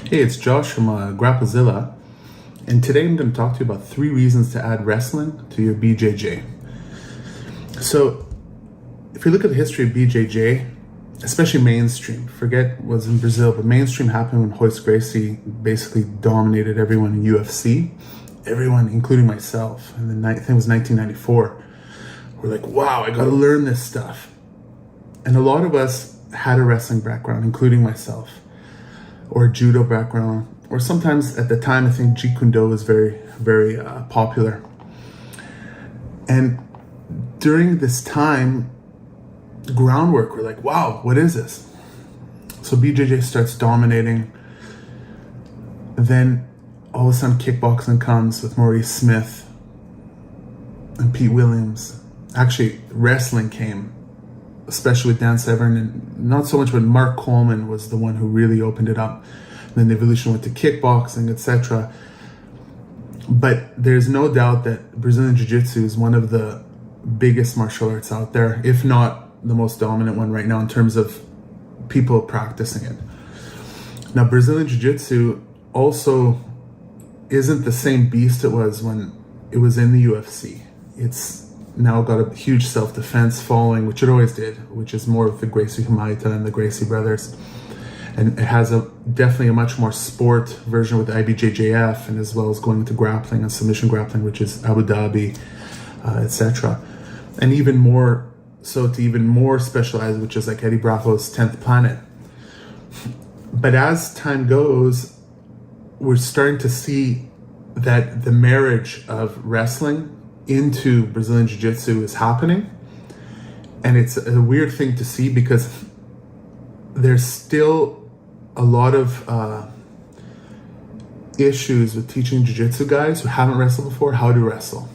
Hey, it's Josh from Grapplezilla, and today I'm going to talk to you about 3 reasons to add wrestling to your BJJ. So, if you look at the history of BJJ, especially mainstream, forget what's in Brazil, but mainstream happened when Royce Gracie basically dominated everyone in UFC, everyone, including myself, and I think it was 1994. We're like, wow, I got to learn this stuff. And a lot of us had a wrestling background, including myself, or a judo background, or sometimes at the time I think Jeet Kune Do was very popular. And during this time, groundwork, we're like, wow, what is this? So BJJ starts dominating. Then all of a sudden kickboxing comes with Maurice Smith and Pete Williams. Actually, wrestling came, especially with Dan Severn, and not so much, but Mark Coleman was the one who really opened it up. And then the evolution went to kickboxing, etc. But there's no doubt that Brazilian Jiu-Jitsu is one of the biggest martial arts out there, if not the most dominant one right now in terms of people practicing it. Now, Brazilian Jiu-Jitsu also isn't the same beast it was when it was in the UFC. It's now got a huge self-defense following, which it always did, which is more of the Gracie Humaita and the Gracie brothers. And it has definitely a much more sport version with IBJJF, and as well as going into grappling and submission grappling, which is Abu Dhabi, etc. And even more so to even more specialized, which is like Eddie Bravo's 10th Planet. But as time goes, we're starting to see that the marriage of wrestling into Brazilian Jiu-Jitsu is happening. And it's a weird thing to see because there's still a lot of issues with teaching Jiu-Jitsu guys who haven't wrestled before how to wrestle.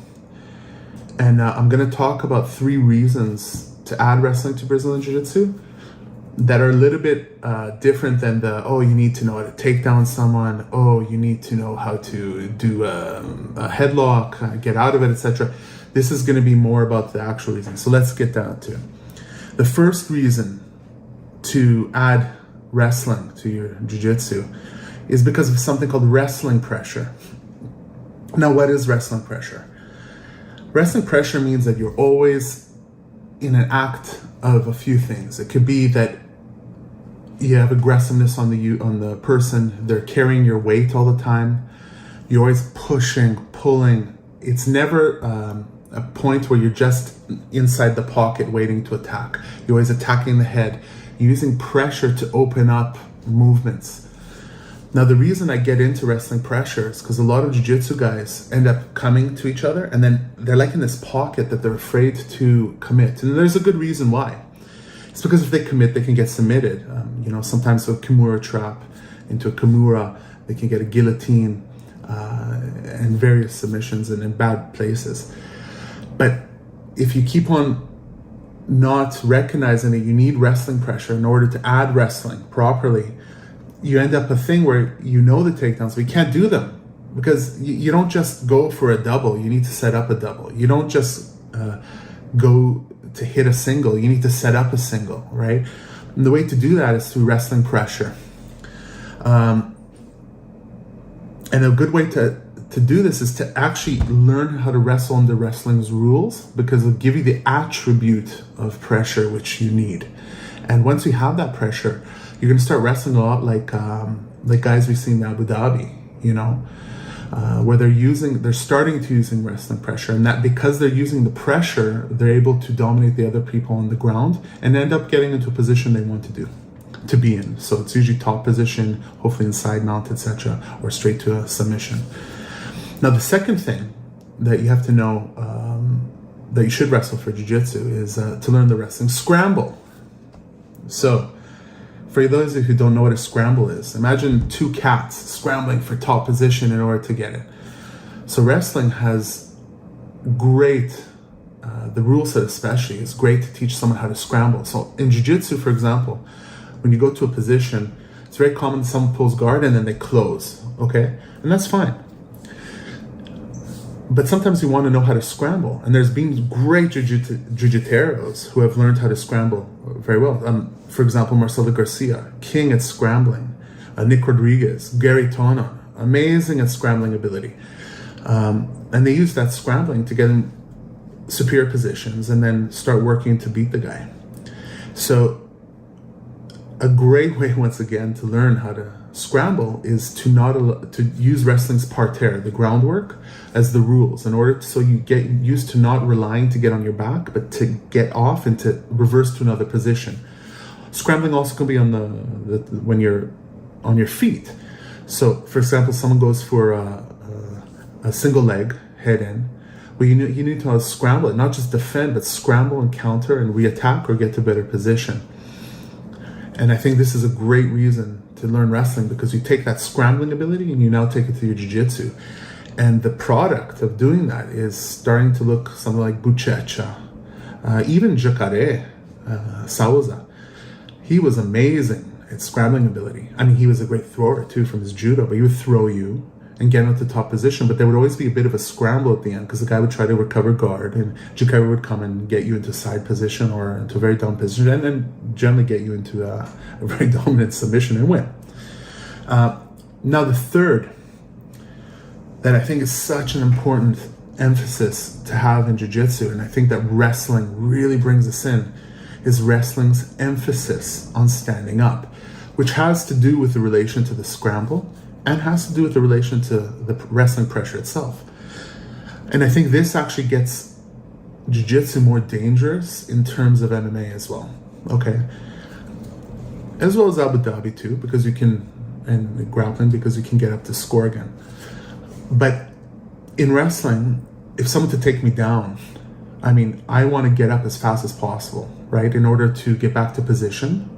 And I'm going to talk about 3 reasons to add wrestling to Brazilian Jiu-Jitsu that are a little bit different than you need to know how to take down someone, you need to know how to do a headlock, get out of it, etc. This is going to be more about the actual reason. So let's get down to it. The first reason to add wrestling to your jiu-jitsu is because of something called wrestling pressure. Now, what is wrestling pressure? Wrestling pressure means that you're always in an act of a few things. It could be that you have aggressiveness on the person, they're carrying your weight all the time, you're always pushing, pulling. It's never a point where you're just inside the pocket waiting to attack. You're always attacking the head. You're using pressure to open up movements. Now, the reason I get into wrestling pressure is because a lot of jiu-jitsu guys end up coming to each other and then they're like in this pocket that they're afraid to commit. And there's a good reason why. It's because if they commit, they can get submitted. Sometimes a Kimura trap into a Kimura, they can get a guillotine and various submissions and in bad places. But if you keep on not recognizing that you need wrestling pressure in order to add wrestling properly, you end up a thing where you know the takedowns, but you can't do them because you don't just go for a double. You need to set up a double. You don't just go to hit a single. You need to set up a single, right? And the way to do that is through wrestling pressure. And a good way to do this is to actually learn how to wrestle under wrestling's rules, because it'll give you the attribute of pressure which you need. And once you have that pressure, you're going to start wrestling a lot like guys we've seen in Abu Dhabi, where they're starting to using wrestling pressure, and that because they're using the pressure, they're able to dominate the other people on the ground and end up getting into a position they want to be in. So it's usually top position, hopefully inside mount, etc., or straight to a submission. Now, the second thing that you have to know that you should wrestle for jiu-jitsu is to learn the wrestling scramble. So, for those of you who don't know what a scramble is, imagine 2 cats scrambling for top position in order to get it. So wrestling has great, the rule set especially, is great to teach someone how to scramble. So in jiu-jitsu, for example, when you go to a position, it's very common that someone pulls guard and then they close, okay? And that's fine. But sometimes you want to know how to scramble. And there's been great jiu-jiteros who have learned how to scramble very well. For example, Marcelo Garcia, king at scrambling. Nick Rodriguez, Gary Tonon, amazing at scrambling ability. And they use that scrambling to get in superior positions and then start working to beat the guy. So a great way, once again, to learn how to scramble is to use wrestling's parterre, the groundwork, as the rules, in order so you get used to not relying to get on your back, but to get off and to reverse to another position. Scrambling also can be on when you're on your feet. So, for example, someone goes for a single leg head in. Well, you need to scramble it, not just defend, but scramble and counter and re-attack or get to better position. And I think this is a great reason to learn wrestling, because you take that scrambling ability and you now take it to your jiu-jitsu. And the product of doing that is starting to look something like Buchecha, even Jacare Souza. He was amazing at scrambling ability. I mean, he was a great thrower too from his judo, but he would throw you and get into top position, but there would always be a bit of a scramble at the end because the guy would try to recover guard and Jacare would come and get you into side position or into a very down position and then generally get you into a very dominant submission and win. Now the third that I think is such an important emphasis to have in jiu-jitsu, and I think that wrestling really brings us in, is wrestling's emphasis on standing up, which has to do with the relation to the scramble and has to do with the relation to the wrestling pressure itself. And I think this actually gets jiu-jitsu more dangerous in terms of MMA as well, okay? As well as Abu Dhabi too, because you can, and grappling, because you can get up to score again. But in wrestling, if someone to take me down, I mean, I want to get up as fast as possible, right? In order to get back to position,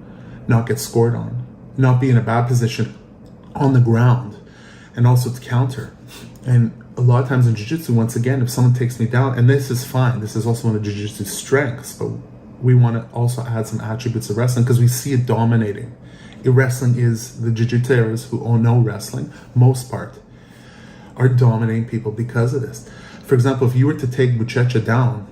not get scored on, not be in a bad position on the ground, and also to counter. And a lot of times in jiu-jitsu, once again, if someone takes me down, and this is fine, this is also one of jiu-jitsu's strengths, but we want to also add some attributes of wrestling because we see it dominating. Wrestling is, the jiu-jitsuers who all know wrestling, most part, are dominating people because of this. For example, if you were to take Buchecha down,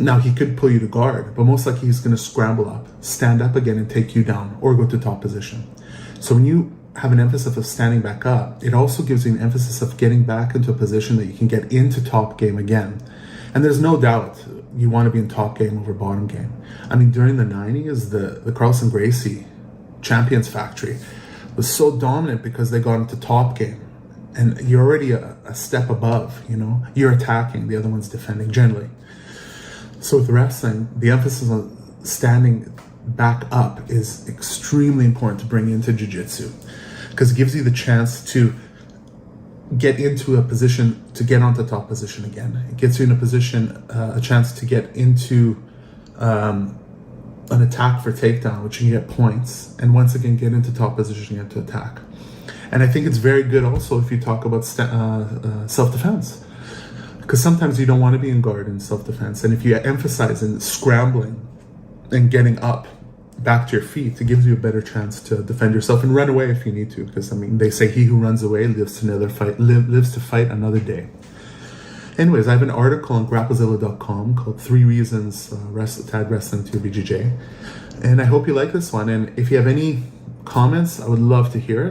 now he could pull you to guard, but most likely he's going to scramble up, stand up again and take you down, or go to top position. So when you have an emphasis of standing back up, it also gives you an emphasis of getting back into a position that you can get into top game again. And there's no doubt you want to be in top game over bottom game. I mean, during the 90s, the Carlson Gracie Champions Factory was so dominant because they got into top game. And you're already a step above, you know? You're attacking, the other one's defending, generally. So with wrestling, the emphasis on standing back up is extremely important to bring into jiu-jitsu because it gives you the chance to get into a position to get onto top position again. It gets you in a position, a chance to get into an attack for takedown, which you can get points, and once again get into top position again to attack. And I think it's very good also if you talk about self-defense, because sometimes you don't want to be in guard in self-defense, and if you emphasize in scrambling and getting up back to your feet, it gives you a better chance to defend yourself and run away if you need to, because I mean they say he who runs away lives to fight another day. Anyways, I have an article on grapplezilla.com called 3 Reasons to Add Wrestling to Your BJJ, and I hope you like this one. And if you have any comments, I would love to hear it.